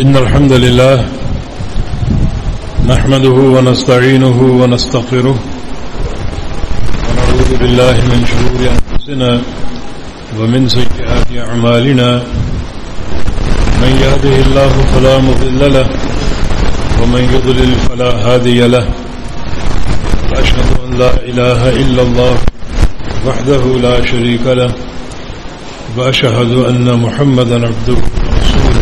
إن الحمد لله نحمده ونستعينه ونستغفره ونعوذ بالله من شرور أنفسنا ومن سيئات أعمالنا من يهده الله فلا مضل له ومن يضلل فلا هادي له وأشهد أن لا إله إلا الله وحده لا شريك له وأشهد أن محمدا عبده ورسوله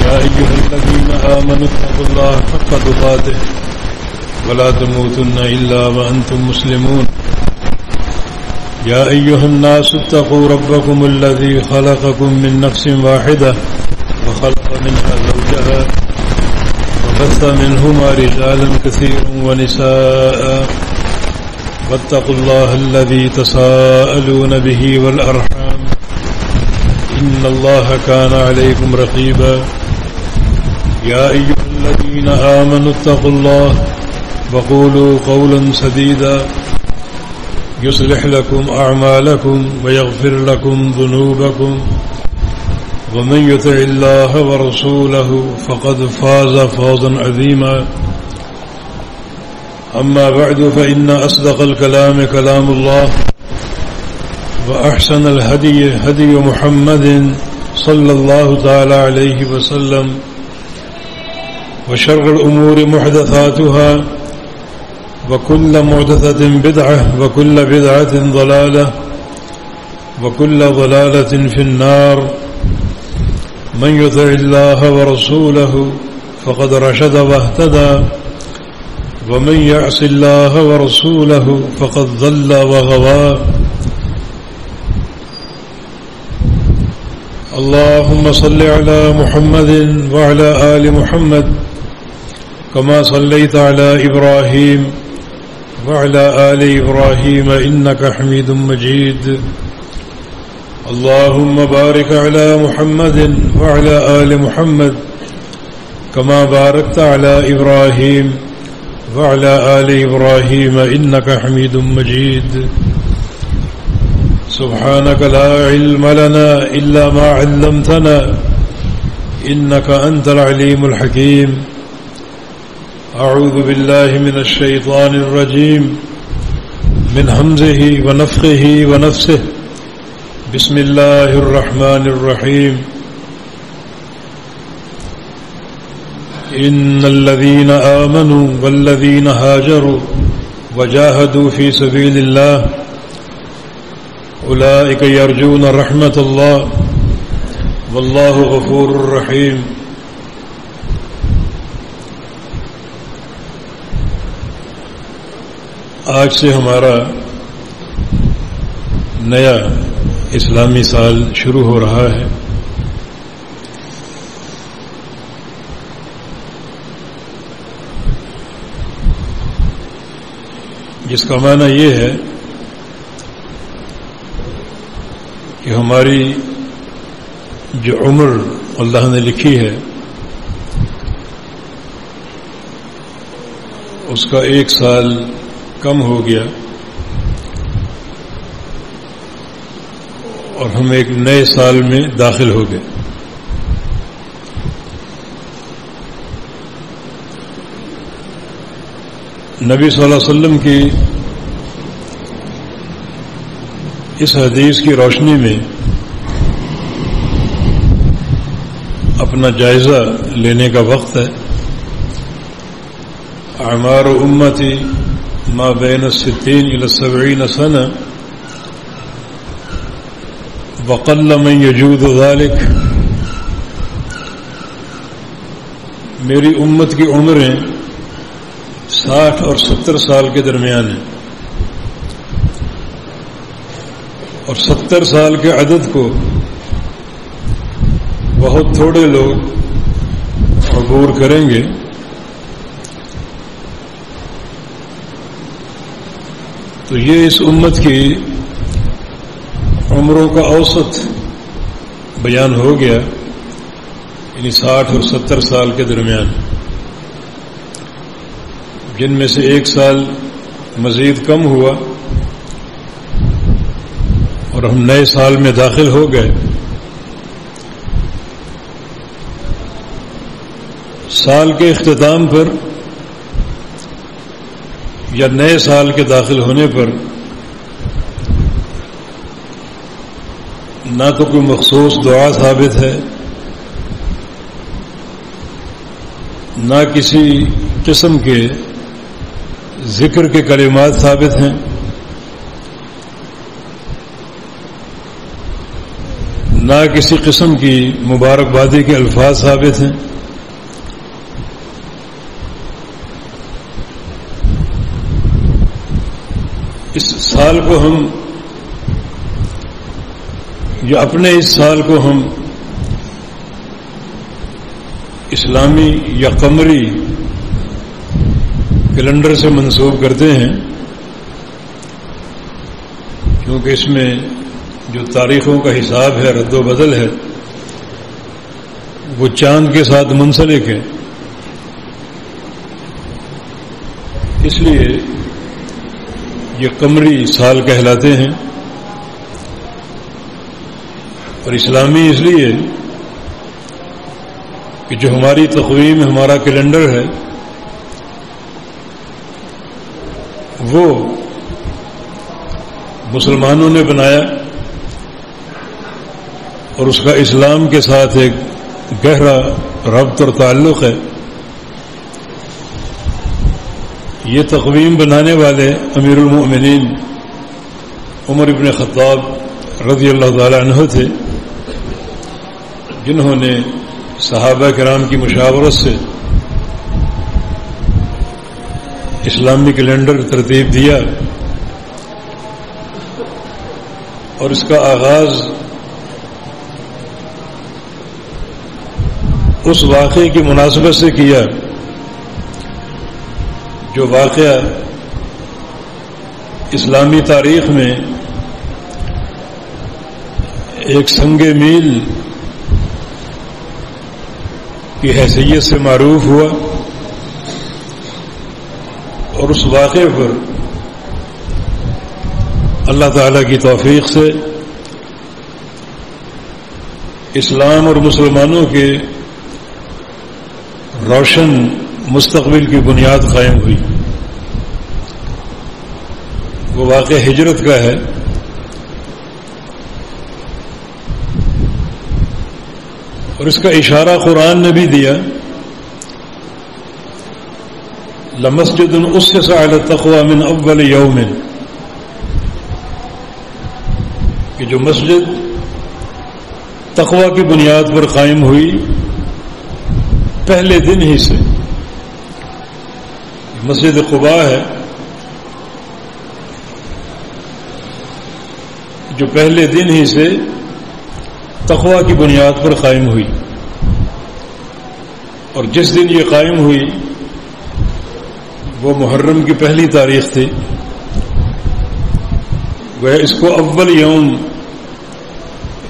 يا أيها الذين آمنوا اتقوا الله حق تقاته ولا تموتن إلا وأنتم مسلمون يا أيها الناس اتقوا ربكم الذي خلقكم من نفس واحدة وخلق منها زوجها وبث منهما رجالا كثيرا ونساء واتقوا الله الذي تساءلون به والأرحام إن الله كان عليكم رقيبا يا أيها الذين آمنوا اتقوا الله وقولوا قولا سديدا يصلح لكم أعمالكم ويغفر لكم ذنوبكم ومن يطع الله ورسوله فقد فاز فوزا عظيما أما بعد فإن أصدق الكلام كلام الله وأحسن الهدي هدي محمد صلى الله تعالى عليه وسلم وشر الأمور محدثاتها وكل محدثة بدعة وكل بدعة ضلالة وكل ضلالة في النار من يطع الله ورسوله فقد رشد واهتدى ومن يعص الله ورسوله فقد ضل وغوى اللهم صل على محمد وعلى آل محمد كما صليت على إبراهيم وعلى آل إبراهيم إنك حميد مجيد اللهم بارك على محمد وعلى آل محمد كما باركت على إبراهيم وعلى آل إبراهيم إنك حميد مجيد سبحانك لا علم لنا إلا ما علمتنا إنك أنت العليم الحكيم أعوذ بالله من الشيطان الرجيم من همزه ونفخه ونفسه بسم الله الرحمن الرحيم إن الذين آمنوا والذين هاجروا وجاهدوا في سبيل الله أولئك يرجون رحمة الله والله غفور رحيم آج سے ہمارا نیا اسلامی سال شروع ہو رہا ہے۔ جس کا معنی یہ ہے کہ ہماری جو عمر اللہ نے لکھی ہے اس کا 1 سال کم ہو گیا اور ہم ایک نئے سال میں داخل ہو گئے۔ نبی صلی اللہ علیہ وسلم کی اس حدیث کی روشنی میں اپنا جائزہ لینے کا وقت ہے۔ اعمار امتی ما بین 60 الی 70 سنہ وقل من یجود ذلک، میری امت کی عمریں 60 اور 70 سال کے درمیان ہیں، اور 70 سال کے عدد کو بہت تھوڑے لوگ عبور کریں گے۔ تو یہ اس امت کی عمروں کا اوسط بیان ہو گیا، یعنی 60 اور 70 سال کے درمیان، جن میں سے 1 سال مزید کم ہوا اور ہم نئے سال میں داخل ہو گئے۔ سال کے اختتام پر یا نئے سال کے داخل ہونے پر نہ تو کوئی مخصوص دعا ثابت ہے، نہ کسی قسم کے ذکر کے کلمات ثابت ہیں، نہ کسی قسم کی مبارکبادی کے الفاظ ثابت ہیں۔ اس سال کو ہم یا اپنے اس سال کو ہم اسلامی یا قمری کیلنڈر سے منسوب کرتے ہیں، کیونکہ اس میں جو تاریخوں کا حساب ہے، رد و بدل ہے، وہ چاند کے ساتھ منسلک ہے۔ اس لیے یہ قمری سال کہلاتے ہیں، اور اسلامی اس لیے کہ جو ہماری تقویم، ہمارا کیلنڈر ہے، وہ مسلمانوں نے بنایا، اور اس کا اسلام کے ساتھ ایک گہرا ربط اور تعلق ہے۔ یہ تقویم بنانے والے امیر المؤمنین عمر بن خطاب رضی اللہ تعالی عنہ تھے، جنہوں نے صحابہ کرام کی مشاورت سے اسلامی کیلنڈر ترتیب دیا، اور اس کا آغاز اس واقعے کی مناسبت سے کیا جو واقعہ اسلامی تاریخ میں ایک سنگ میل کی حیثیت سے معروف ہوا، اور اس واقعے پر اللہ تعالی کی توفیق سے اسلام اور مسلمانوں کے روشن مستقبل کی بنیاد قائم ہوئی۔ وہ واقعہ ہجرت کا ہے، اور اس کا اشارہ قرآن نے بھی دیا، لمسجد اسس علی التقوی من اول یوم، کہ جو مسجد تقوی کی بنیاد پر قائم ہوئی پہلے دن ہی سے، مسجد قباء ہے جو پہلے دن ہی سے تقوی کی بنیاد پر قائم ہوئی، اور جس دن یہ قائم ہوئی وہ محرم کی پہلی تاریخ تھی، وہ اس کو اول یوم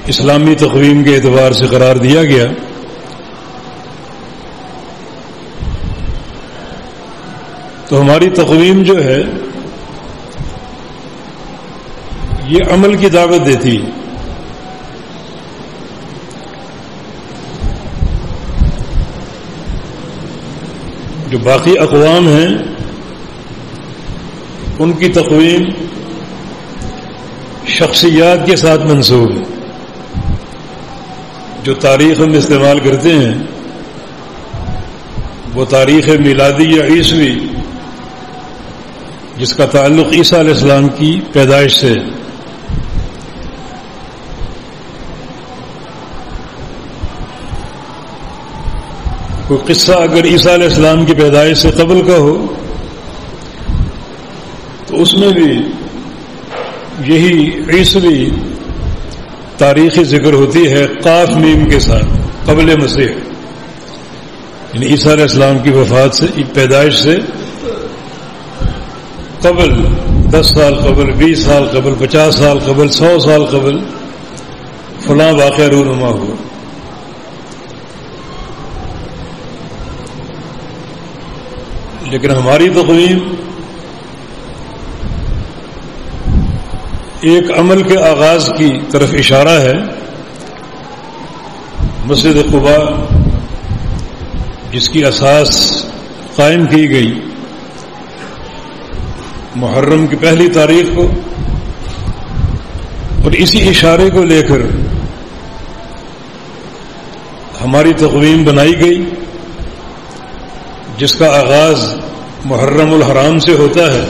اسلامی تقویم کے اعتبار سے قرار دیا گیا۔ تو ہماری تقویم جو ہے یہ عمل کی دعوت دیتی ہے۔ جو باقی اقوام ہیں ان کی تقویم شخصیات کے ساتھ منسوب ہے، جو تاریخ ہم استعمال کرتے ہیں وہ تاریخ میلادی یا عیسوی، جس کا تعلق عیسیٰ علیہ السلام کی پیدائش سے۔ کوئی قصہ اگر عیسیٰ علیہ السلام کی پیدائش سے قبل کا ہو تو اس میں بھی یہی عیسوی تاریخی ذکر ہوتی ہے قاف میم کے ساتھ، قبل مسیح، یعنی عیسیٰ علیہ السلام کی وفات سے، پیدائش سے قبل 10 سال قبل، 20 سال قبل، 50 سال قبل، 100 سال قبل فلاں واقعہ رونما ہوا۔ لیکن ہماری تقویم ایک عمل کے آغاز کی طرف اشارہ ہے۔ مسجد قباء جس کی اساس قائم کی گئی محرم کی پہلی تاریخ کو، اور اسی اشارے کو لے کر ہماری تقویم بنائی گئی، جس کا آغاز محرم الحرام سے ہوتا ہے،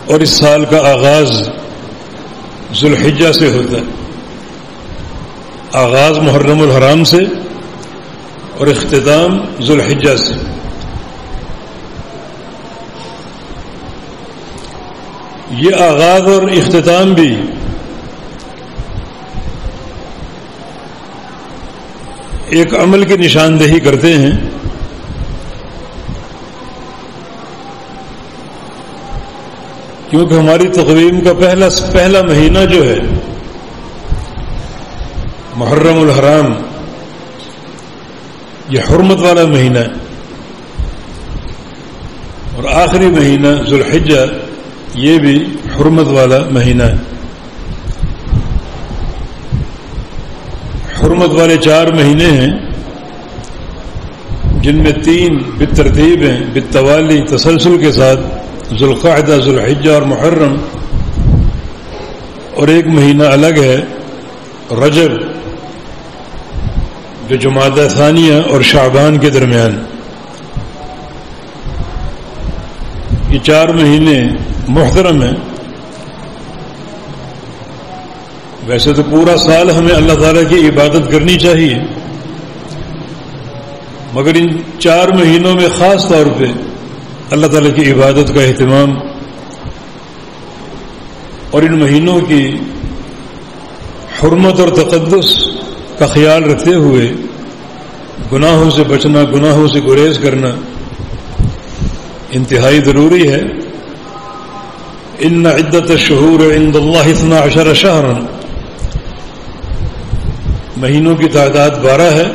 اور اس سال کا آغاز ذوالحجہ سے ہوتا ہے۔ آغاز محرم الحرام سے اور اختتام ذوالحجہ سے۔ یہ آغاز اور اختتام بھی ایک عمل کی نشاندہی کرتے ہیں، کیونکہ ہماری تقویم کا پہلا مہینہ جو ہے محرم الحرام، یہ حرمت والا مہینہ ہے، اور آخری مہینہ ذوالحجہ یہ بھی حرمت والا مہینہ ہے۔ حرمت والے 4 مہینے ہیں، جن میں 3 بالترتیب ہیں، بالتوالی تسلسل کے ساتھ، ذوالقعدہ، ذوالحجہ اور محرم، اور ایک مہینہ الگ ہے رجب، جو جمادہ ثانیہ اور شعبان کے درمیان۔ یہ 4 مہینے محترم ہیں۔ ویسے تو پورا سال ہمیں اللہ تعالیٰ کی عبادت کرنی چاہیے، مگر ان 4 مہینوں میں خاص طور پہ اللہ تعالیٰ کی عبادت کا اہتمام اور ان مہینوں کی حرمت اور تقدس کا خیال رکھتے ہوئے گناہوں سے بچنا، گناہوں سے گریز کرنا انتہائی ضروری ہے۔ ان عدت الشہور عند اللہ 12 شہرا، مہینوں کی تعداد 12 ہے،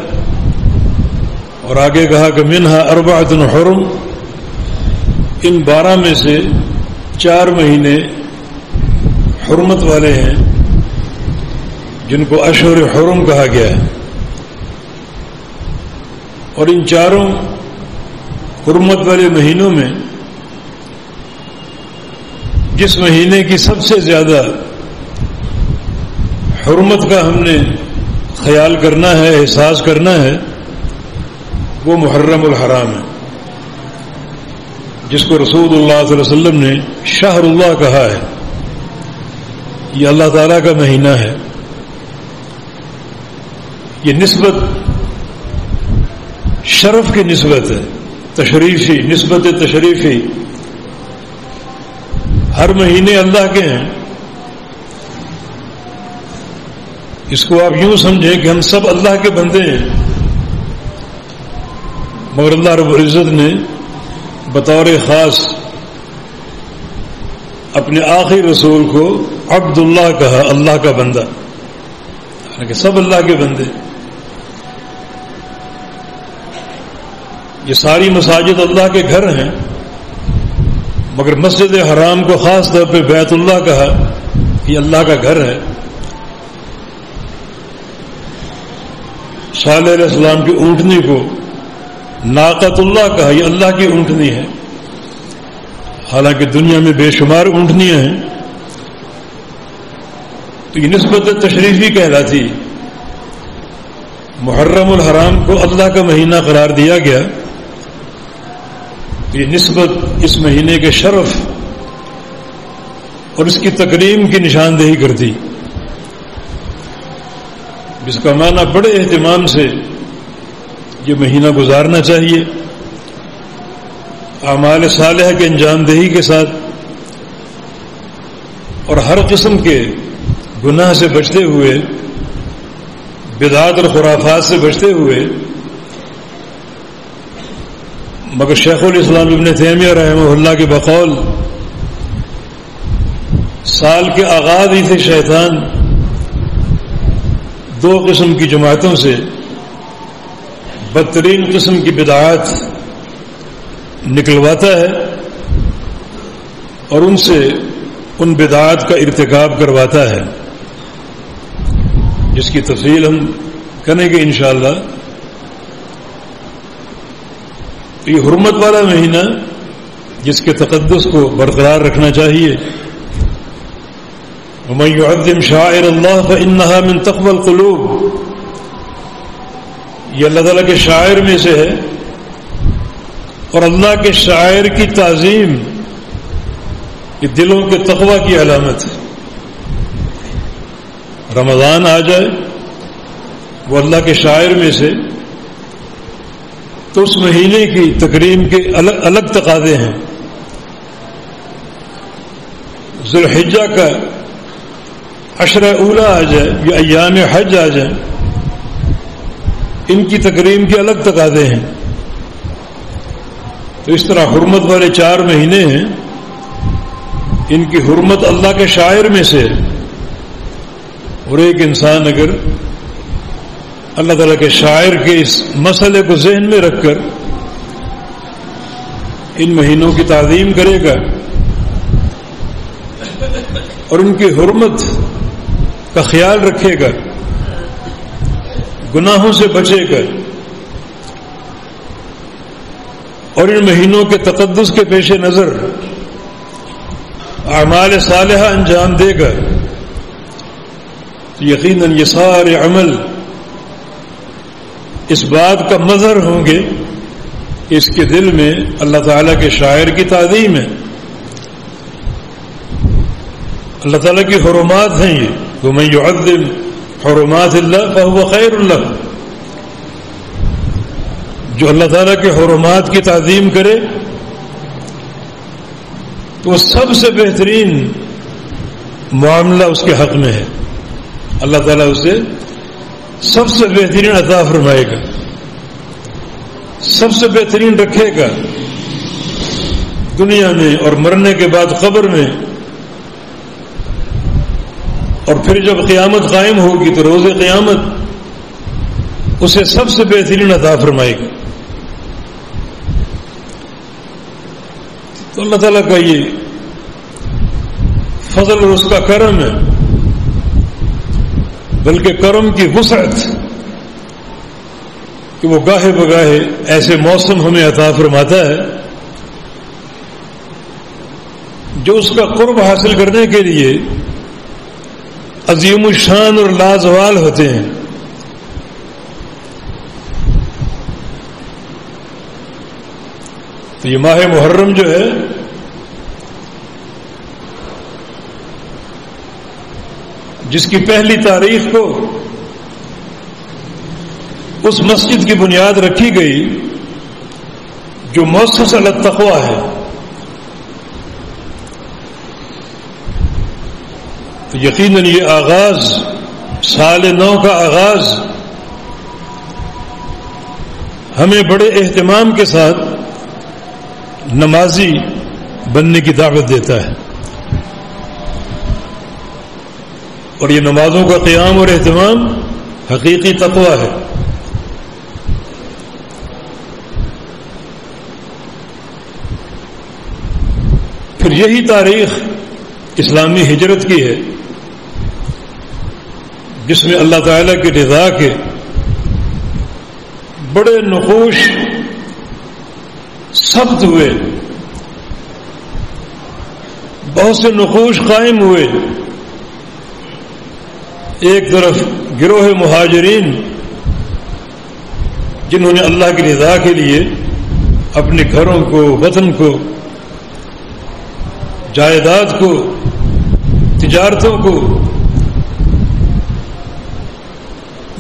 اور آگے کہا کہ منہا 4 حرم، ان 12 میں سے 4 مہینے حرمت والے ہیں، جن کو اشہر حرم کہا گیا ہے، اور ان 4 حرمت والے مہینوں میں جس مہینے کی سب سے زیادہ حرمت کا ہم نے خیال کرنا ہے، احساس کرنا ہے، وہ محرم الحرام ہے، جس کو رسول اللہ صلی اللہ علیہ وسلم نے شہر اللہ کہا ہے۔ یہ اللہ تعالیٰ کا مہینہ ہے۔ یہ نسبت شرف کی نسبت ہے، تشریفی نسبت، تشریفی۔ ہر مہینے اللہ کے ہیں، اس کو آپ یوں سمجھیں کہ ہم سب اللہ کے بندے ہیں، مگر اللہ رب العزت نے بطور خاص اپنے آخری رسول کو عبد اللہ کہا، اللہ کا بندہ، حالانکہ سب اللہ کے بندے۔ یہ ساری مساجد اللہ کے گھر ہیں، مگر مسجد حرام کو خاص طور پہ بیت اللہ کہا، یہ اللہ کا گھر ہے۔ صالح علیہ السلام کی اونٹنی کو ناقۃ اللہ کہا، یہ اللہ کی اونٹنی ہے، حالانکہ دنیا میں بے شمار اونٹنیاں ہیں، تو یہ نسبت تشریفی کہلاتی۔ محرم الحرام کو اللہ کا مہینہ قرار دیا گیا، یہ نسبت اس مہینے کے شرف اور اس کی تکریم کی نشاندہی کرتی، جس کا معنی بڑے اہتمام سے یہ مہینہ گزارنا چاہیے، اعمال صالحہ کے انجام دہی کے ساتھ، اور ہر قسم کے گناہ سے بچتے ہوئے، بدعات اور خرافات سے بچتے ہوئے۔ مگر شیخ الاسلام ابن تیمیہ رحمہ اللہ کے بقول سال کے آغاز ہی سے شیطان 2 قسم کی جماعتوں سے بدترین قسم کی بدعات نکلواتا ہے، اور ان سے ان بدعات کا ارتکاب کرواتا ہے، جس کی تفصیل ہم کریں گے انشاءاللہ یہ حرمت والا مہینہ جس کے تقدس کو برقرار رکھنا چاہیے. وَمَن يُعَظِّمْ شَعَائِرَ اللَّهِ فَإِنَّهَا مِن تَقْوَى الْقُلُوبِ. یہ اللہ تعالیٰ کے شاعر میں سے ہے، اور اللہ کے شاعر کی تعظیم یہ دلوں کے تقوی کی علامت ہے. رمضان آ جائے وہ اللہ کے شاعر میں سے، تو اس مہینے کی تکریم کے الگ الگ تقاضے ہیں. ذوالحجہ کا عشرہ اولا آ جائے یا ایام حج آ جائیں، ان کی تکریم کے الگ تقاضے ہیں. تو اس طرح حرمت والے 4 مہینے ہیں، ان کی حرمت اللہ کے شاعر میں سے ہے. اور ایک انسان اگر اللہ تعالیٰ کے شاعر کے اس مسئلے کو ذہن میں رکھ کر ان مہینوں کی تعظیم کرے گا اور ان کی حرمت کا خیال رکھے گا، گناہوں سے بچے گا اور ان مہینوں کے تقدس کے پیش نظر اعمال صالحہ انجام دے گا، تو یقیناً یہ سارے عمل اس بات کا مظہر ہوں گے کہ اس کے دل میں اللہ تعالیٰ کے شاعر کی تعظیم ہے. اللہ تعالیٰ کی حرمات ہیں یہ. وَمَن يُعَظِّمْ حُرُمَاتِ اللَّهِ فَهُوَ خَيْرٌ لَهُ. جو اللہ تعالیٰ کے حرمات کی تعظیم کرے تو وہ سب سے بہترین معاملہ اس کے حق میں ہے. اللہ تعالیٰ اسے سب سے بہترین عطا فرمائے گا، سب سے بہترین رکھے گا دنیا میں اور مرنے کے بعد قبر میں، اور پھر جب قیامت قائم ہوگی تو روز قیامت اسے سب سے بہترین عطا فرمائے گا. تو اللہ تعالیٰ کا یہ فضل اور اس کا کرم ہے، بلکہ کرم کی وسعت کہ وہ گاہے بگاہے ایسے موسم ہمیں عطا فرماتا ہے جو اس کا قرب حاصل کرنے کے لیے عظیم الشان اور لازوال ہوتے ہیں. تو یہ ماہ محرم جو ہے جس کی پہلی تاریخ کو اس مسجد کی بنیاد رکھی گئی جو مؤسس علی التقوی ہے، تو یقیناً یہ آغاز، سال نو کا آغاز ہمیں بڑے اہتمام کے ساتھ نمازی بننے کی دعوت دیتا ہے. اور یہ نمازوں کا قیام اور اہتمام حقیقی تقوی ہے. پھر یہی تاریخ اسلامی ہجرت کی ہے جس میں اللہ تعالیٰ کی رضا کے بڑے نقوش ثبت ہوئے، بہت سے نقوش قائم ہوئے. ایک طرف گروہ مہاجرین جنہوں نے اللہ کی رضا کے لیے اپنے گھروں کو، وطن کو، جائیداد کو، تجارتوں کو،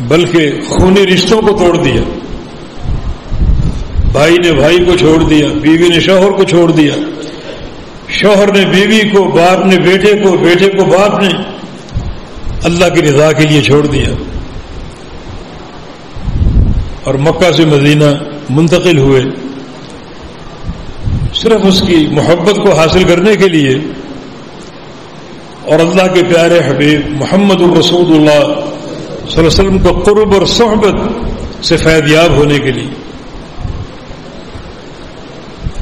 بلکہ خونی رشتوں کو توڑ دیا. بھائی نے بھائی کو چھوڑ دیا، بیوی نے شوہر کو چھوڑ دیا، شوہر نے بیوی کو، باپ نے بیٹے کو، بیٹے کو باپ نے اللہ کی رضا کے لیے چھوڑ دیا، اور مکہ سے مدینہ منتقل ہوئے صرف اس کی محبت کو حاصل کرنے کے لیے اور اللہ کے پیارے حبیب محمد الرسول اللہ صلی اللہ علیہ وسلم کو قرب اور صحبت سے فیض یاب ہونے کے لیے.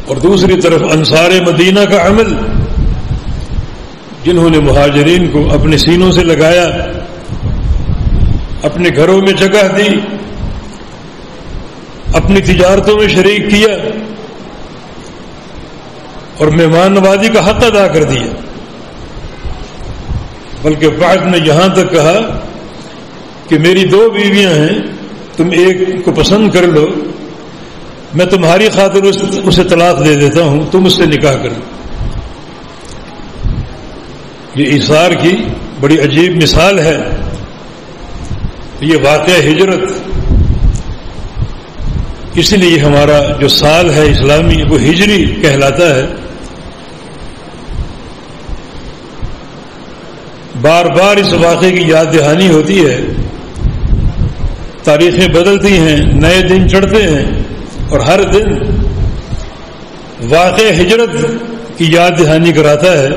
اور دوسری طرف انصار مدینہ کا عمل جنہوں نے مہاجرین کو اپنے سینوں سے لگایا، اپنے گھروں میں جگہ دی، اپنی تجارتوں میں شریک کیا اور مہمان نوازی کا حق ادا کر دیا، بلکہ بعد میں یہاں تک کہا کہ میری 2 بیویاں ہیں، تم ایک کو پسند کر لو، میں تمہاری خاطر اسے طلاق دے دیتا ہوں، تم اس سے نکاح کر لو۔ یہ ایثار کی بڑی عجیب مثال ہے۔ یہ واقعہ ہجرت، اسی لیے ہمارا جو سال ہے اسلامی وہ ہجری کہلاتا ہے۔ بار بار اس واقعے کی یاد دہانی ہوتی ہے، تاریخیں بدلتی ہیں، نئے دن چڑھتے ہیں، اور ہر دن واقعہ ہجرت کی یاد دہانی کراتا ہے۔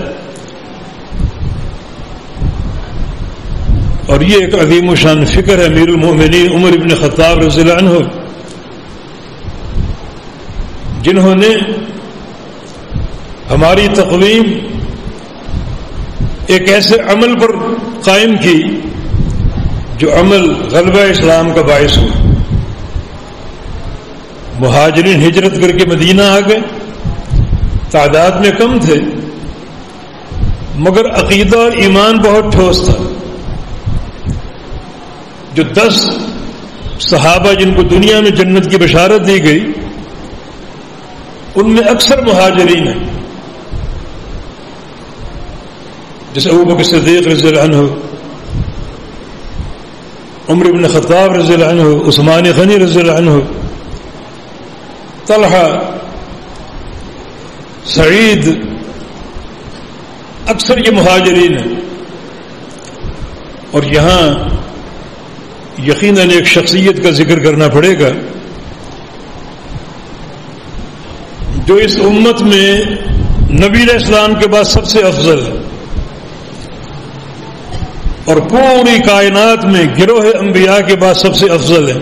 اور یہ ایک عظیم و شان فکر ہے امیر المؤمنین عمر بن خطاب رضی اللہ عنہ، جنہوں نے ہماری تقویم ایک ایسے عمل پر قائم کی جو عمل غلبہ اسلام کا باعث ہوا۔ مہاجرین ہجرت کر کے مدینہ آ گئے، تعداد میں کم تھے مگر عقیدہ اور ایمان بہت ٹھوس تھا۔ جو 10 صحابہ جن کو دنیا میں جنت کی بشارت دی گئی، ان میں اکثر مہاجرین ہیں، جیسے ابوبکر صدیق رضی اللہ عنہ، عمر بن خطاب رضی اللہ عنہ، عثمان غنی رضی اللہ عنہ، طلحہ، سعید، اکثر یہ مہاجرین ہیں۔ اور یہاں یقیناً ایک شخصیت کا ذکر کرنا پڑے گا جو اس امت میں نبی علیہ السلام کے بعد سب سے افضل ہے، اور پوری کائنات میں گروہ انبیاء کے بعد سب سے افضل ہے،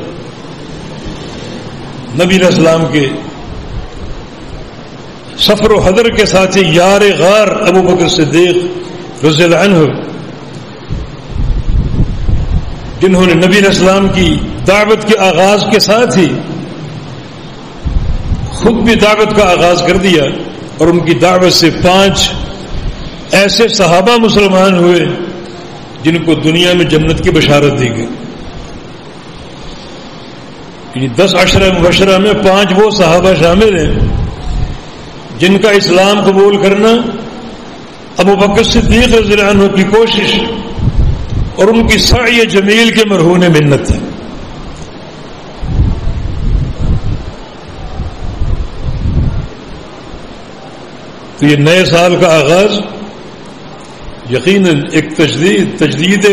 نبی علیہ السلام کے سفر و حضر کے ساتھی یار غار ابوبکر صدیق رضی اللہ عنہ، جنہوں نے نبی علیہ السلام کی دعوت کے آغاز کے ساتھ ہی خود بھی دعوت کا آغاز کر دیا، اور ان کی دعوت سے 5 ایسے صحابہ مسلمان ہوئے جن کو دنیا میں جنت کی بشارت دی گئی۔ یعنی 10 عشرہ مبشرہ میں 5 وہ صحابہ شامل ہیں جن کا اسلام قبول کرنا ابوبکر صدیق رضی اللہ عنہ کی کوشش اور ان کی سعی جمیل کے مرہون منت ہے۔ تو یہ نئے سال کا آغاز یقیناً ایک تجدید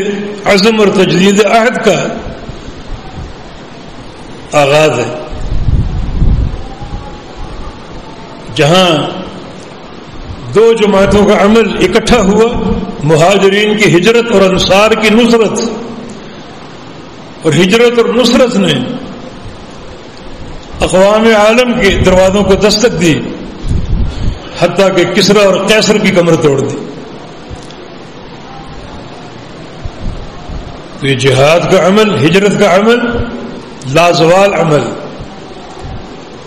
عزم اور تجدید عہد کا آغاز ہے، جہاں 2 جماعتوں کا عمل اکٹھا ہوا، مہاجرین کی ہجرت اور انصار کی نصرت، اور ہجرت اور نصرت نے اقوام عالم کے دروازوں کو دستک دی، حتیٰ کہ کسریٰ اور قیصر کی کمر توڑ دی۔ تو یہ جہاد کا عمل، ہجرت کا عمل لازوال عمل۔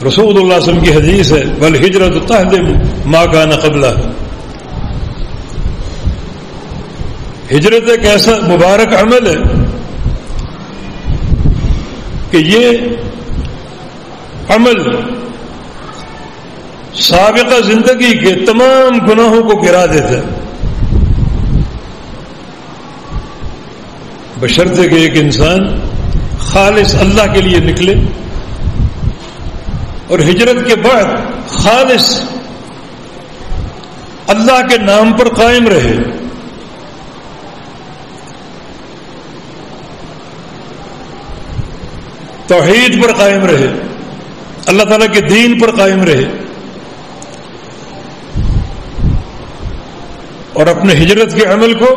رسول اللہ صلی اللہ علیہ وسلم کی حدیث ہے والہجرت تہدم ما کان قبلہا، ہجرت ایک ایسا مبارک عمل ہے کہ یہ عمل سابقہ زندگی کے تمام گناہوں کو گرا دیتا ہے، بشرطے کہ ایک انسان خالص اللہ کے لیے نکلے اور ہجرت کے بعد خالص اللہ کے نام پر قائم رہے۔ توحید پر قائم رہے، اللہ تعالیٰ کے دین پر قائم رہے، اور اپنے ہجرت کے عمل کو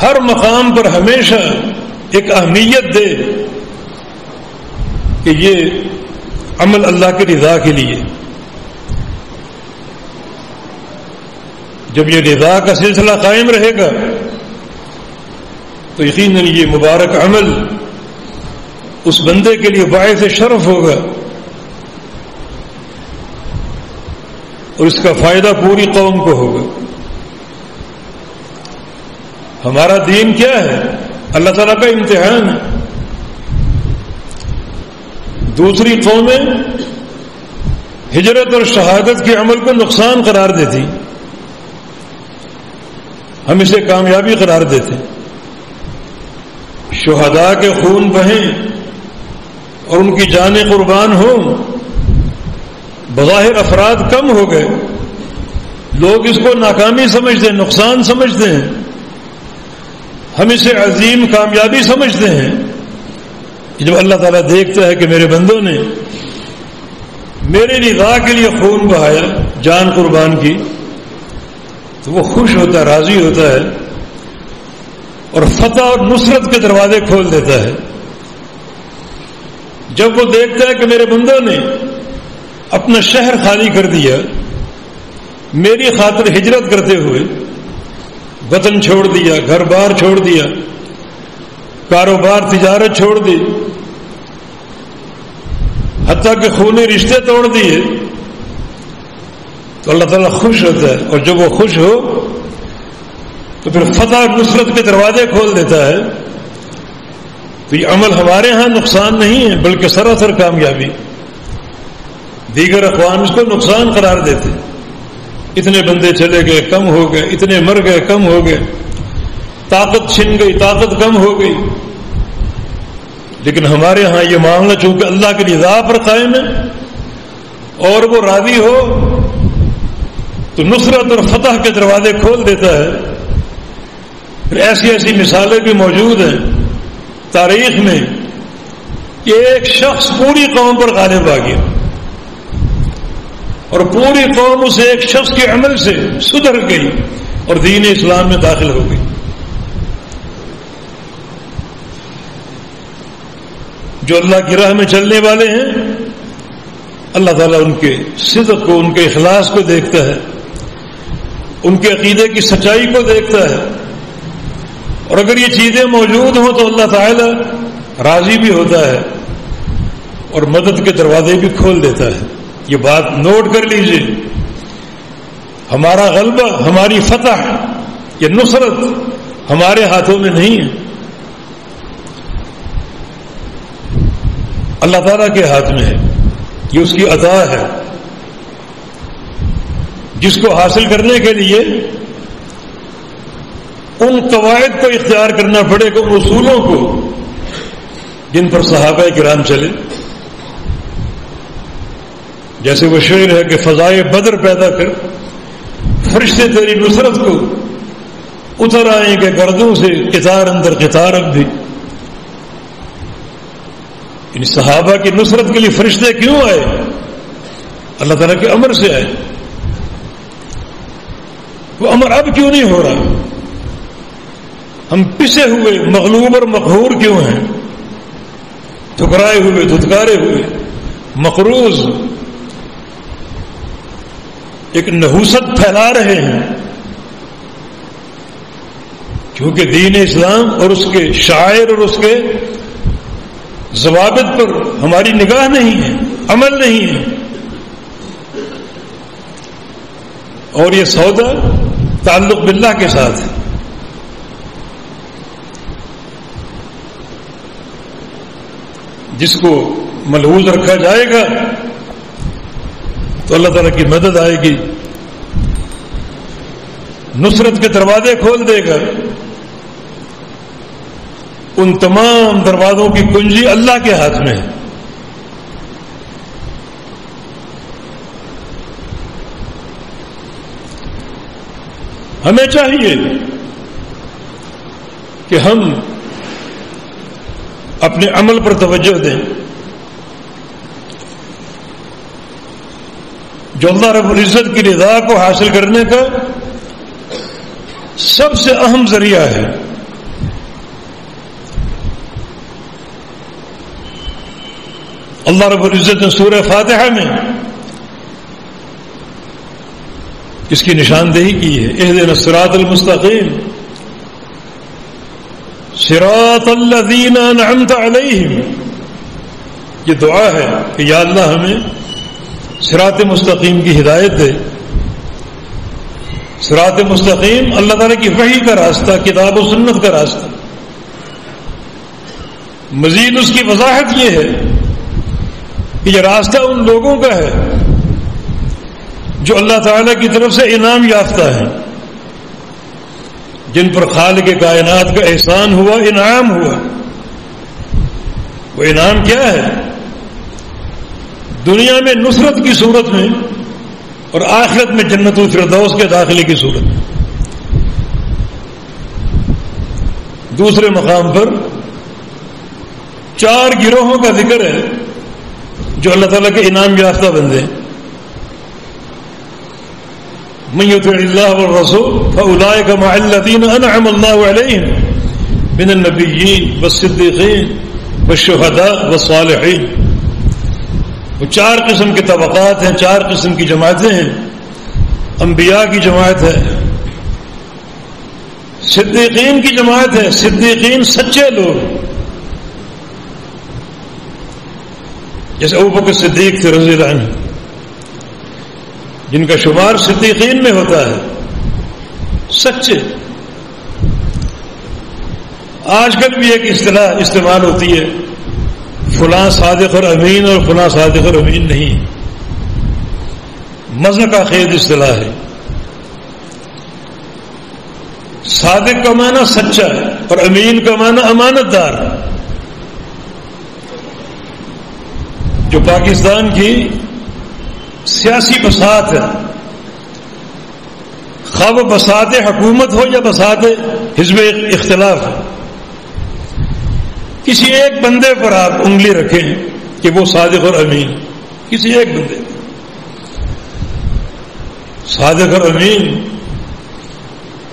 ہر مقام پر ہمیشہ ایک اہمیت دے کہ یہ عمل اللہ کی رضا کے لیے۔ جب یہ رضا کا سلسلہ قائم رہے گا تو یقیناً یہ مبارک عمل اس بندے کے لیے باعث شرف ہوگا اور اس کا فائدہ پوری قوم کو ہوگا۔ ہمارا دین کیا ہے؟ اللہ تعالیٰ کا امتحان ہے۔ دوسری قومیں ہجرت اور شہادت کے عمل کو نقصان قرار دیتی، ہم اسے کامیابی قرار دیتے۔ شہداء کے خون بہیں اور ان کی جانیں قربان ہوں، بظاہر افراد کم ہو گئے، لوگ اس کو ناکامی سمجھتے ہیں، نقصان سمجھتے ہیں، ہم اسے عظیم کامیابی سمجھتے ہیں۔ جب اللہ تعالیٰ دیکھتا ہے کہ میرے بندوں نے میرے رضا کے لیے خون بہایا، جان قربان کی، تو وہ خوش ہوتا ہے، راضی ہوتا ہے اور فتح اور نصرت کے دروازے کھول دیتا ہے۔ جب وہ دیکھتا ہے کہ میرے بندوں نے اپنا شہر خالی کر دیا، میری خاطر ہجرت کرتے ہوئے وطن چھوڑ دیا، گھر بار چھوڑ دیا، کاروبار تجارت چھوڑ دی، حتیٰ کہ خونی رشتے توڑ دیے، تو اللہ تعالیٰ خوش ہوتا ہے، اور جب وہ خوش ہو تو پھر فتح اور نصرت کے دروازے کھول دیتا ہے۔ تو یہ عمل ہمارے ہاں نقصان نہیں ہے بلکہ سراسر کامیابی۔ دیگر اقوام اس کو نقصان قرار دیتے، اتنے بندے چلے گئے، کم ہو گئے، اتنے مر گئے، کم ہو گئے، طاقت چھن گئی، طاقت کم ہو گئی۔ لیکن ہمارے ہاں یہ معاملہ چونکہ اللہ کی رضا پر قائم ہے اور وہ راضی ہو تو نصرت اور فتح کے دروازے کھول دیتا ہے۔ پھر ایسی ایسی مثالیں بھی موجود ہیں تاریخ میں کہ ایک شخص پوری قوم پر غالب آ گیا اور پوری قوم اسے ایک شخص کے عمل سے سدھر گئی اور دین اسلام میں داخل ہو گئی۔ جو اللہ کی راہ میں چلنے والے ہیں، اللہ تعالیٰ ان کے صدق کو، ان کے اخلاص کو دیکھتا ہے، ان کے عقیدے کی سچائی کو دیکھتا ہے، اور اگر یہ چیزیں موجود ہوں تو اللہ تعالیٰ راضی بھی ہوتا ہے اور مدد کے دروازے بھی کھول دیتا ہے۔ یہ بات نوٹ کر لیجئے، ہمارا غلبہ، ہماری فتح، یہ نصرت ہمارے ہاتھوں میں نہیں ہے، اللہ تعالیٰ کے ہاتھ میں ہے، یہ اس کی عطا ہے، جس کو حاصل کرنے کے لیے ان قواعد کو اختیار کرنا پڑے گا، ان اصولوں کو جن پر صحابہ کرام چلے۔ جیسے وہ شعر ہے کہ فضائے بدر پیدا کر، فرشتے تیری نصرت کو اتر آئیں گے گردوں سے قطار اندر قطار اب بھی۔ یعنی صحابہ کی نصرت کے لیے فرشتے کیوں آئے؟ اللہ تعالیٰ کے امر سے آئے۔ وہ امر اب کیوں نہیں ہو رہا؟ ہم پسے ہوئے، مغلوب اور مقہور کیوں ہیں؟ ٹھکرائے ہوئے، دھتکارے ہوئے، مقروض، ایک نحوست پھیلا رہے ہیں، کیونکہ دین اسلام اور اس کے شعائر اور اس کے ضوابط پر ہماری نگاہ نہیں ہے، عمل نہیں ہے، اور یہ سودا تعلق باللہ کے ساتھ ہے۔ جس کو ملحوظ رکھا جائے گا تو اللہ تعالیٰ کی مدد آئے گی، نصرت کے دروازے کھول دے گا۔ ان تمام دروازوں کی کنجی اللہ کے ہاتھ میں ہے۔ ہمیں چاہیے کہ ہم اپنے عمل پر توجہ دیں، جو اللہ رب العزت کی رضا کو حاصل کرنے کا سب سے اہم ذریعہ ہے۔ اللہ رب العزت نے سورہ فاتحہ میں اس کی نشاندہی کی ہے، اہدنا الصراط المستقیم صراط الذین انعمت علیہم یہ دعا ہے کہ یا اللہ ہمیں صراط مستقیم کی ہدایت دے. صراط مستقیم اللہ تعالیٰ کی وحی کا راستہ، کتاب و سنت کا راستہ. مزید اس کی وضاحت یہ ہے کہ یہ راستہ ان لوگوں کا ہے جو اللہ تعالیٰ کی طرف سے انعام یافتہ ہیں، جن پر خالق کائنات کا احسان ہوا، انعام ہوا. وہ انعام کیا ہے؟ دنیا میں نصرت کی صورت میں اور آخرت میں جنت الفردوس کے داخلے کی صورت میں. دوسرے مقام پر 4 گروہوں کا ذکر ہے جو اللہ تعالیٰ کے انعام یافتہ بندے ہیں. من يطع الله والرسول فأولئك مع الذين أنعم الله عليهم من النبيين والصديقين والشهداء والصالحين. وہ 4 قسم کے طبقات ہیں، 4 قسم کی جماعتیں ہیں. انبیاء کی جماعت ہے، صدیقین کی جماعت ہے. صدیقین سچے لوگ، جیسے ابوبکر صدیق تھے رضی اللہ عنہ، جن کا شمار صدیقین میں ہوتا ہے، سچے. آج کل بھی ایک اصطلاح استعمال ہوتی ہے، فلاں صادق اور امین اور فلاں صادق اور امین نہیں. مذہب خیز اصطلاح ہے. صادق کا معنی سچا ہے اور امین کا معنی امانت دار. جو پاکستان کی سیاسی بساط ہے، خواہ وہ بساط حکومت ہو یا بساط حزب اختلاف ہے، کسی ایک بندے پر آپ انگلی رکھیں کہ وہ صادق اور امین. کسی ایک بندے، صادق اور امین،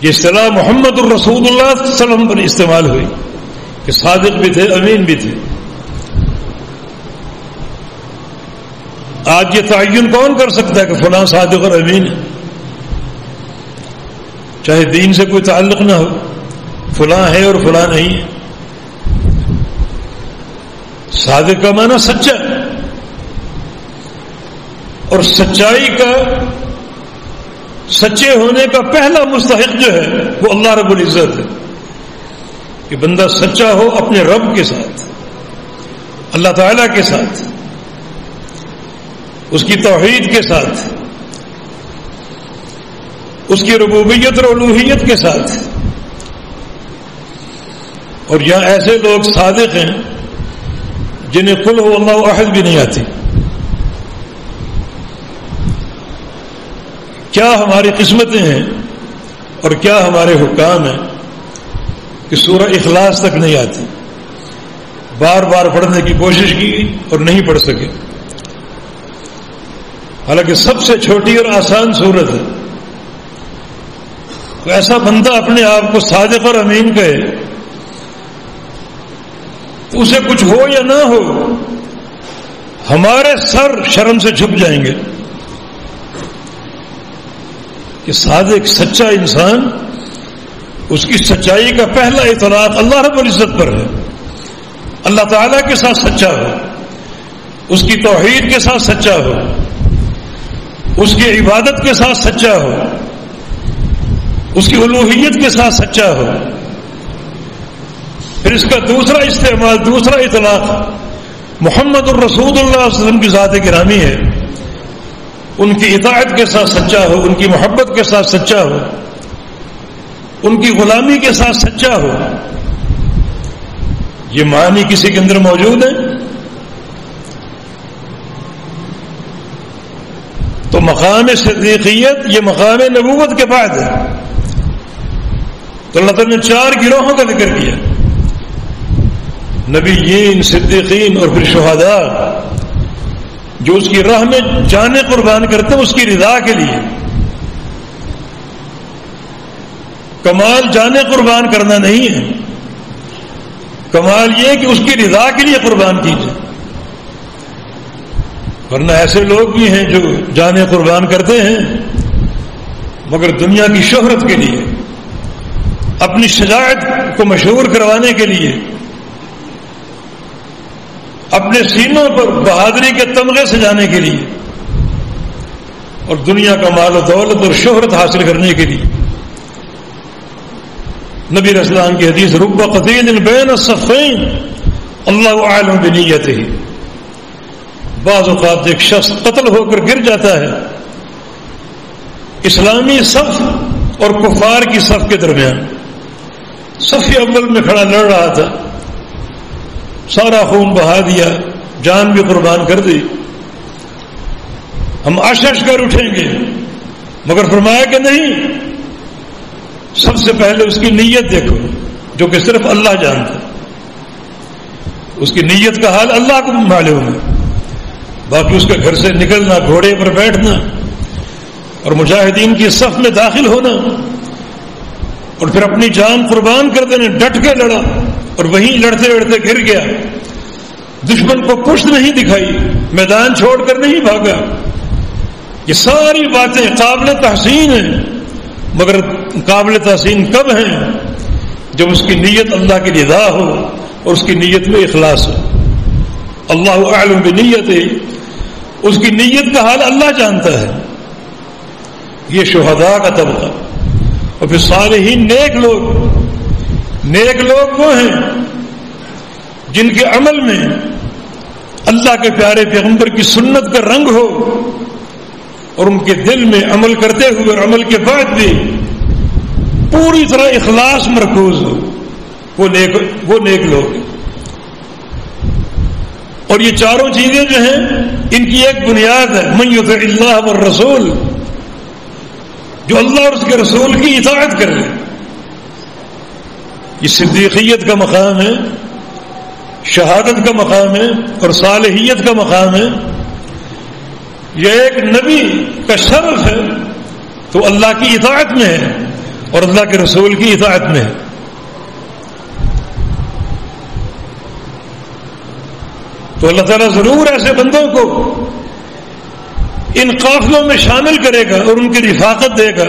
یہ اصطلاح محمد الرسول اللہ صلی اللہ علیہ وسلم پر استعمال ہوئی کہ صادق بھی تھے، امین بھی تھے. آج یہ تعین کون کر سکتا ہے کہ فلاں صادق اور امین ہے؟ چاہے دین سے کوئی تعلق نہ ہو، فلاں ہے اور فلاں نہیں ہے. صادق کا معنی سچا، اور سچائی کا، سچے ہونے کا پہلا مستحق جو ہے وہ اللہ رب العزت ہے. کہ بندہ سچا ہو اپنے رب کے ساتھ، اللہ تعالیٰ کے ساتھ، اس کی توحید کے ساتھ، اس کی ربوبیت اور الوہیت کے ساتھ. اور یہاں ایسے لوگ صادق ہیں جنہیں قل هو اللہ احد بھی نہیں آتی. کیا ہماری قسمتیں ہیں اور کیا ہمارے حکام ہیں کہ سورہ اخلاص تک نہیں آتی. بار بار پڑھنے کی کوشش کی اور نہیں پڑھ سکے، حالانکہ سب سے چھوٹی اور آسان صورت ہے. تو ایسا بندہ اپنے آپ کو صادق اور امین کہے تو اسے کچھ ہو یا نہ ہو، ہمارے سر شرم سے جھک جائیں گے کہ صادق سچا انسان، اس کی سچائی کا پہلا اطلاق اللہ رب العزت پر ہے. اللہ تعالیٰ کے ساتھ سچا ہو، اس کی توحید کے ساتھ سچا ہو، اس کی عبادت کے ساتھ سچا ہو، اس کی الوہیت کے ساتھ سچا ہو. پھر اس کا دوسرا استعمال، دوسرا اطلاق محمد الرسول اللہ صلی اللہ علیہ وسلم کی ذات گرامی ہے. ان کی اطاعت کے ساتھ سچا ہو، ان کی محبت کے ساتھ سچا ہو، ان کی غلامی کے ساتھ سچا ہو. یہ معنی کسی کے اندر موجود ہے؟ تو مقام صدیقیت یہ مقام نبوت کے بعد ہے. تو اللہ تعالیٰ نے 4 گروہوں کا ذکر کیا، نبیین، صدیقین اور پھر شہداء، جو اس کی راہ میں جانیں قربان کرتے ہیں اس کی رضا کے لیے. کمال جانیں قربان کرنا نہیں ہے، کمال یہ کہ اس کی رضا کے لیے قربان کیجیے. ورنہ ایسے لوگ بھی ہیں جو جانیں قربان کرتے ہیں مگر دنیا کی شہرت کے لیے، اپنی شجاعت کو مشہور کروانے کے لیے. اپنے سینوں پر بہادری کے تمغے سجانے کے لیے اور دنیا کا مال و دولت اور شہرت حاصل کرنے کے لیے. نبی علیہ السلام کی حدیث رب قتیل بین الصفین اللہ اعلم بنیتہ. بعض اوقات ایک شخص قتل ہو کر گر جاتا ہے اسلامی صف اور کفار کی صف کے درمیان. صف اول میں کھڑا لڑ رہا تھا، سارا خون بہا دیا، جان بھی قربان کر دی. ہم آشش کر اٹھیں گے، مگر فرمایا کہ نہیں، سب سے پہلے اس کی نیت دیکھو جو کہ صرف اللہ جانتا. اس کی نیت کا حال اللہ کو معلوم ہے. باقی اس کے گھر سے نکلنا، گھوڑے پر بیٹھنا اور مجاہدین کی صف میں داخل ہونا اور پھر اپنی جان قربان کر دینے، ڈٹ کے لڑا اور وہیں لڑتے لڑتے گر گیا. دشمن کو پشت نہیں دکھائی، میدان چھوڑ کر نہیں بھاگا. یہ ساری باتیں قابل تحسین ہیں، مگر قابل تحسین کب ہیں؟ جب اس کی نیت اللہ کی رضا ہو اور اس کی نیت میں اخلاص ہو. اللہ اعلم بنیتہ، اس کی نیت کا حال اللہ جانتا ہے. یہ شہداء کا طبقہ. اور پھر صالحین نیک لوگ وہ ہیں جن کے عمل میں اللہ کے پیارے پیغمبر کی سنت کا رنگ ہو اور ان کے دل میں عمل کرتے ہوئے اور عمل کے بعد بھی پوری طرح اخلاص مرکوز ہو. وہ نیک لوگ. اور یہ چاروں چیزیں جو ہیں ان کی ایک بنیاد ہے، من یطع اللہ والرسول، جو اللہ اور اس کے رسول کی اطاعت کر لے. یہ صدیقیت کا مقام ہے، شہادت کا مقام ہے اور صالحیت کا مقام ہے. یہ ایک نبی کا شرف ہے تو اللہ کی اطاعت میں ہے اور اللہ کے رسول کی اطاعت میں ہے. تو اللہ تعالیٰ ضرور ایسے بندوں کو ان قافلوں میں شامل کرے گا اور ان کی رفاقت دے گا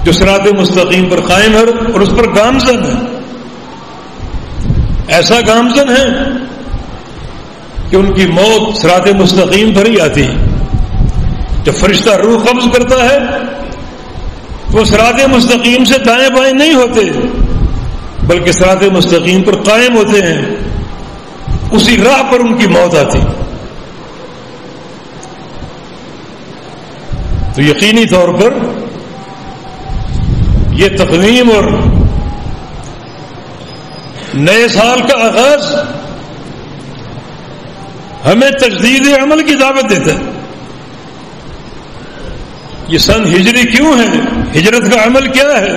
جو صراط مستقیم پر قائم ہے اور اس پر گامزن ہے. ایسا گامزن ہے کہ ان کی موت صراط مستقیم پر ہی آتی ہے. جب فرشتہ روح قبض کرتا ہے تو وہ صراط مستقیم سے دائیں بائیں نہیں ہوتے بلکہ صراط مستقیم پر قائم ہوتے ہیں. اسی راہ پر ان کی موت آتی. تو یقینی طور پر یہ تقویم اور نئے سال کا آغاز ہمیں تجدید عمل کی دعوت دیتا ہے. یہ سن ہجری کیوں ہے؟ ہجرت کا عمل کیا ہے؟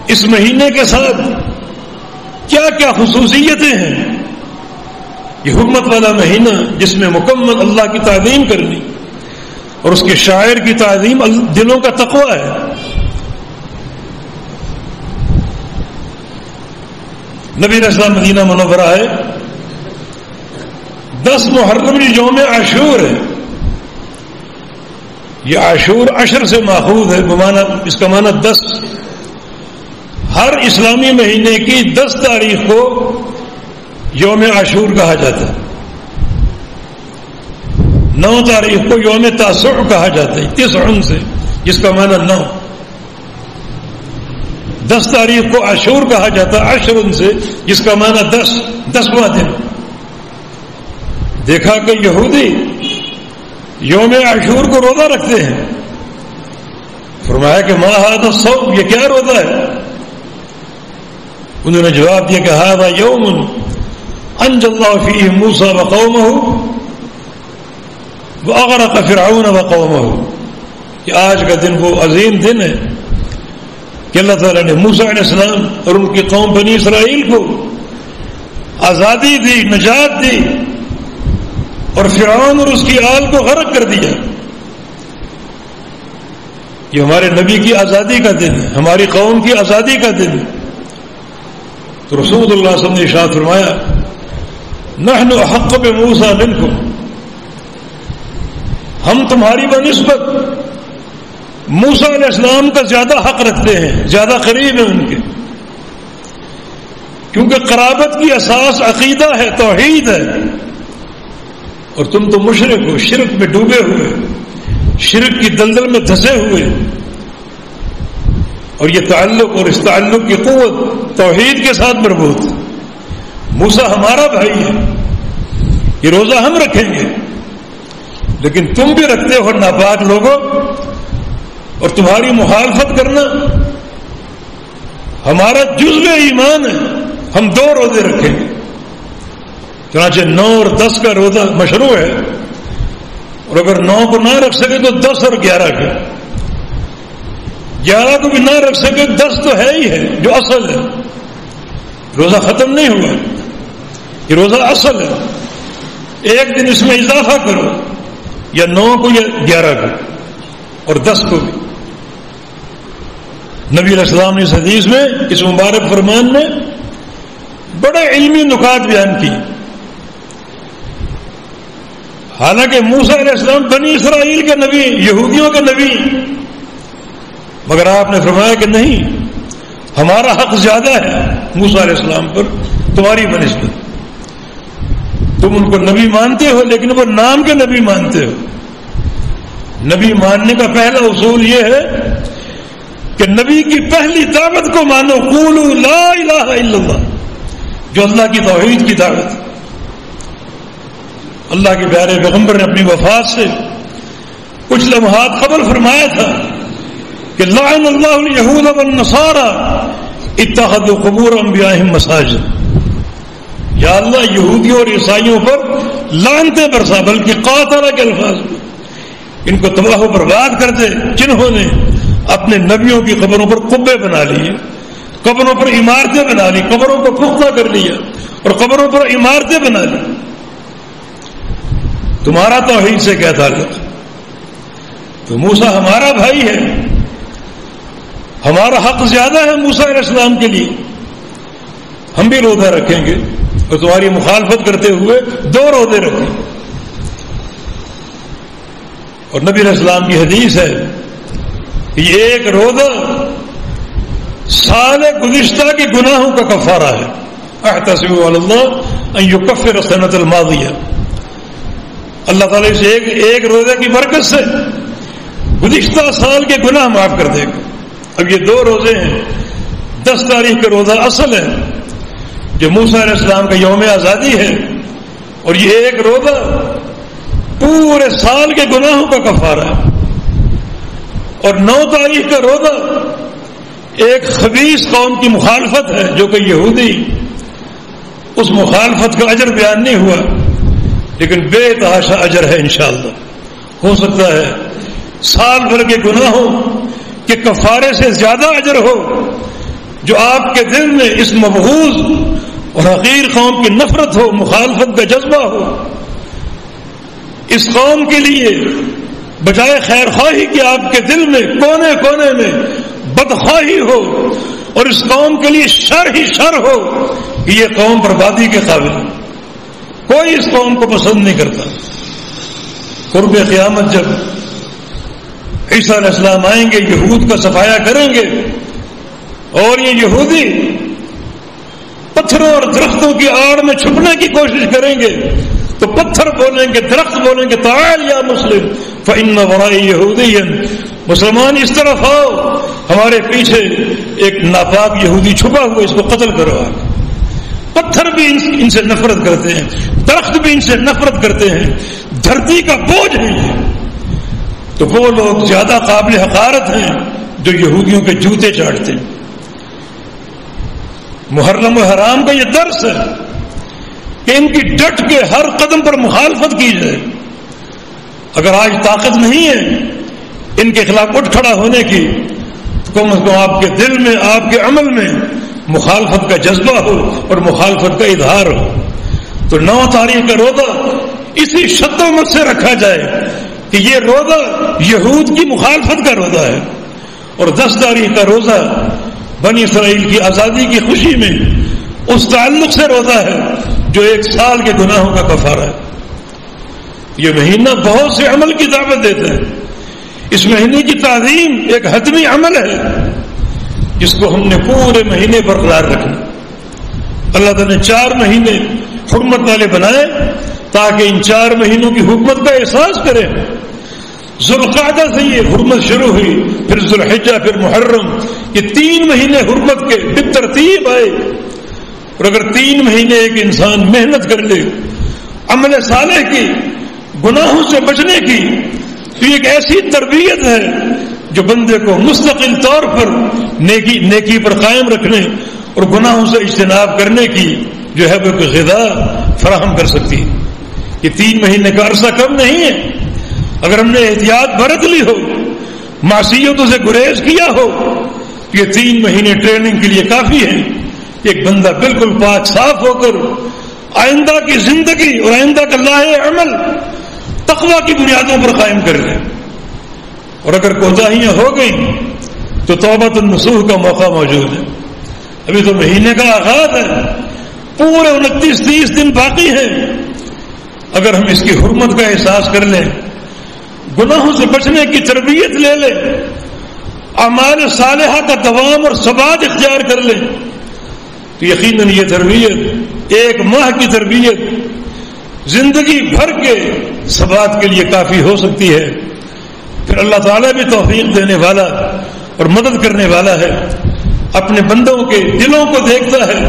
اس مہینے کے ساتھ کیا کیا خصوصیتیں ہیں؟ یہ حرمت والا مہینہ جس میں مکمل اللہ کی تعظیم کرنی اور اس کے شاعر کی تعظیم دلوں کا تقویٰ ہے. نبی علیہ السلام مدینہ منورہ ہے، 10 محرم یوم عاشور ہے. یہ عاشور عشر سے ماخوذ ہے، اس کا معنی 10. ہر اسلامی مہینے کی 10 تاریخ کو یوم عاشور کہا جاتا ہے. 9 تاریخ کو یوم تاسع کہا جاتا ہے، 9 سے، جس کا معنی 9. 10 تاریخ کو عاشور کہا جاتا ہے، 10 سے، جس کا معنی 10، 10واں دن. دیکھا کہ یہودی یوم عاشور کو روزہ رکھتے ہیں. فرمایا کہ ما ھذا الصوم، یہ کیا روزہ ہے؟ انہوں نے جواب دیا کہ ھذا یوم انجى الله فيه موسى وقومه واغرق فرعون وقومه. کہ آج کا دن وہ عظیم دن ہے کہ اللہ تعالیٰ نے موسیٰ علیہ السلام اور ان کی قوم بنی اسرائیل کو آزادی دی، نجات دی اور فرعون اور اس کی آل کو غرق کر دیا. یہ ہمارے نبی کی آزادی کا دن ہے، ہماری قوم کی آزادی کا دن ہے. تو رسول اللہ صلی اللہ علیہ وسلم نے ارشاد فرمایا نحن احق بموسیٰ منکم، ہم تمہاری بنسبت موسیٰ علیہ السلام کا زیادہ حق رکھتے ہیں، زیادہ قریب ہیں ان کے، کیونکہ قرابت کی اساس عقیدہ ہے، توحید ہے، اور تم تو مشرک ہو، شرک میں ڈوبے ہوئے، شرک کی دلدل میں دھسے ہوئے، اور یہ تعلق اور اس تعلق کی قوت توحید کے ساتھ مربوط ہے۔ موسیٰ ہمارا بھائی ہے، یہ روزہ ہم رکھیں گے، لیکن تم بھی رکھتے ہو ناپاک لوگوں، اور تمہاری مخالفت کرنا ہمارا جزو ایمان ہے، ہم 2 روزے رکھیں گے۔ چنانچہ 9 اور 10 کا روزہ مشروع ہے، اور اگر 9 کو نہ رکھ سکے تو 10 اور 11 کا، 11 کو بھی نہ رکھ سکے 10 تو ہے ہی ہے جو اصل ہے، روزہ ختم نہیں ہوا، یہ روزہ اصل ہے، ایک دن اس میں اضافہ کرو، یا 9 کو یا 11 کو اور 10 کو بھی۔ نبی علیہ السلام نے اس حدیث میں، اس مبارک فرمان میں بڑے علمی نکات بیان کی۔ حالانکہ موسیٰ علیہ السلام بنی اسرائیل کے نبی، یہودیوں کے نبی، مگر آپ نے فرمایا کہ نہیں، ہمارا حق زیادہ ہے موسیٰ علیہ السلام پر تمہاری بنسبت۔ تم ان کو نبی مانتے ہو، لیکن وہ نام کے نبی مانتے ہو۔ نبی ماننے کا پہلا اصول یہ ہے کہ نبی کی پہلی دعوت کو مانو، قولوا لا الہ الا اللہ، جو اللہ کی توحید کی دعوت ہے۔ اللہ کے پیارے پیغمبر نے اپنی وفات سے کچھ لمحات قبل فرمایا تھا کہ لعن اللہ الیہود والنصارى اتخذوا قبور انبیائہم مساجد۔ یا اللہ یہودیوں اور عیسائیوں پر لعنتیں برسا، بلکہ قاتل کے الفاظ میں ان کو تباہ و برباد کر دے، جنہوں نے اپنے نبیوں کی قبروں پر قبے بنا لیے، قبروں پر عمارتیں بنا لی، قبروں کو پختہ کر لیا اور قبروں پر عمارتیں بنا لی۔ تمہارا توحید سے کیا تعلق؟ تو موسیٰ ہمارا بھائی ہے، ہمارا حق زیادہ ہے موسیٰ علیہ السلام کے لیے، ہم بھی روزہ رکھیں گے، اور تمہاری مخالفت کرتے ہوئے 2 روزے رکھیں۔ اور نبی علیہ السلام کی حدیث ہے کہ یہ ایک روزہ سال گزشتہ کے گناہوں کا کفارہ ہے۔ احتسب علی اللہ ان یکفر السنۃ الماضیہ، اللہ تعالیٰ سے ایک روزے کی برکت سے گزشتہ سال کے گناہ معاف کر دے گا۔ اب یہ 2 روزے ہیں، 10 تاریخ کا روزہ اصل ہے جو موسیٰ علیہ السلام کا یوم آزادی ہے، اور یہ ایک روزہ پورے سال کے گناہوں کا کفارہ ہے۔ اور 9 تاریخ کا روزہ ایک خبیث قوم کی مخالفت ہے جو کہ یہودی، اس مخالفت کا اجر بیان نہیں ہوا، لیکن بے تحاشا اجر ہے انشاءاللہ۔ ہو سکتا ہے سال بھر کے گناہوں کے کفارے سے زیادہ اجر ہو جو آپ کے دل میں اس مبغوض اور حقیر قوم کی نفرت ہو، مخالفت کا جذبہ ہو، اس قوم کے لیے بجائے خیر خواہی کہ آپ کے دل میں کونے کونے میں بدخواہی ہو، اور اس قوم کے لیے شر ہی شر ہو کہ یہ قوم بربادی کے قابل ہے۔ کوئی اس قوم کو پسند نہیں کرتا۔ قرب قیامت جب عیسیٰ علیہ السلام آئیں گے، یہود کا صفایا کریں گے، اور یہ یہودی پتھروں اور درختوں کی آڑ میں چھپنے کی کوشش کریں گے، تو پتھر بولیں گے، درخت بولیں گے تعال یا مسلم فإن ورائی یہودیا، مسلمان اس طرف آؤ، ہمارے پیچھے ایک ناپاک یہودی چھپا ہوا، اس کو قتل کرو۔ پتھر بھی ان سے نفرت کرتے ہیں، درخت بھی ان سے نفرت کرتے ہیں، دھرتی کا بوجھ ہے یہ۔ تو وہ لوگ زیادہ قابل حقارت ہیں جو یہودیوں کے جوتے چاٹتے ہیں۔ محرم و حرام کا یہ درس ہے کہ ان کی ڈٹ کے ہر قدم پر مخالفت کی جائے۔ اگر آج طاقت نہیں ہے ان کے خلاف اٹھ کھڑا ہونے کی، تو کم از کم آپ کے دل میں، آپ کے عمل میں مخالفت کا جذبہ ہو اور مخالفت کا اظہار ہو۔ تو 9 تاریخ کا روزہ اسی شد و مت سے رکھا جائے کہ یہ روزہ یہود کی مخالفت کا روزہ ہے، اور 10 تاریخ کا روزہ بنی اسرائیل کی آزادی کی خوشی میں اس تعلق سے روزہ ہے جو 1 سال کے گناہوں کا کفارہ ہے۔ یہ مہینہ بہت سے عمل کی دعوت دیتا ہے۔ اس مہینے کی تعظیم ایک حتمی عمل ہے جس کو ہم نے پورے مہینے برقرار رکھنا۔ اللہ تعالیٰ نے 4 مہینے حرمت والے بنائے تاکہ ان 4 مہینوں کی حکمت کا احساس کریں. ذوالقعدہ سے یہ حرمت شروع ہوئی، پھر ذوالحجہ، پھر محرم. یہ 3 مہینے حرمت کے بالترتیب آئے. اور اگر 3 مہینے ایک انسان محنت کر لے عمل صالح کی، گناہوں سے بچنے کی، تو یہ ایک ایسی تربیت ہے جو بندے کو مستقل طور پر نیکی پر قائم رکھنے اور گناہوں سے اجتناب کرنے کی جو ہے وہ ایک غذا فراہم کر سکتی ہے. یہ 3 مہینے کا عرصہ کم نہیں ہے. اگر ہم نے احتیاط برت لی ہو، معصیتوں سے گریز کیا ہو، تو یہ 3 مہینے ٹریننگ کے لیے کافی ہے. ایک بندہ بالکل پاک صاف ہو کر آئندہ کی زندگی اور آئندہ کا لاہ عمل تقویٰ کی بنیادوں پر قائم کر لے. اور اگر کوتاہیاں ہو گئیں تو توبۃ النصوح کا موقع موجود ہے. ابھی تو مہینے کا آغاز ہے، پورے 29-30 دن باقی ہیں. اگر ہم اس کی حرمت کا احساس کر لیں، گناہوں سے بچنے کی تربیت لے لیں، اعمال صالحہ کا دوام اور ثبات اختیار کر لیں، تو یقیناً یہ تربیت 1 ماہ کی تربیت زندگی بھر کے ثبات کے لیے کافی ہو سکتی ہے. پھر اللہ تعالیٰ بھی توفیق دینے والا اور مدد کرنے والا ہے. اپنے بندوں کے دلوں کو دیکھتا ہے،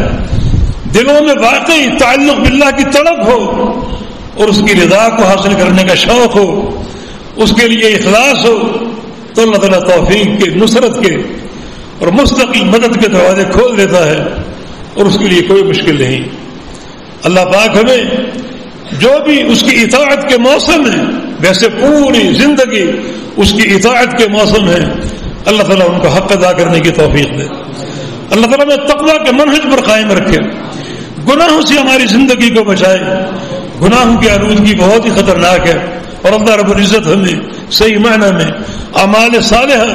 دلوں میں واقعی تعلق باللہ کی طلب ہو اور اس کی رضا کو حاصل کرنے کا شوق ہو، اس کے لیے اخلاص ہو، تو اللہ تعالیٰ توفیق کے، نصرت کے اور مستقل مدد کے دروازے کھول دیتا ہے اور اس کے لیے کوئی مشکل نہیں. اللہ پاک ہمیں جو بھی اس کی اطاعت کے موسم ہیں، ویسے پوری زندگی اس کی اطاعت کے موسم ہیں، اللہ تعالیٰ ان کا حق ادا کرنے کی توفیق دے. اللہ تعالیٰ میں تقویٰ کے منہج پر قائم رکھے، گناہوں سے ہماری زندگی کو بچائے. گناہوں کی آلودگی بہت ہی خطرناک ہے، اور اللہ رب العزت ہمیں صحیح معنی میں اعمال صالحہ،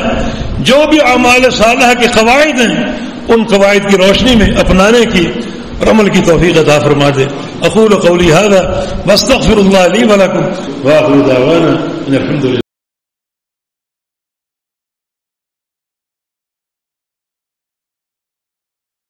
جو بھی اعمال صالحہ کے قواعد ہیں، ان قواعد کی روشنی میں اپنانے کی اور عمل کی توفیق عطا فرما دے. اقول قولی ھذا واستغفر اللہ لی ولکم واخر دعوانا ان الحمد للہ.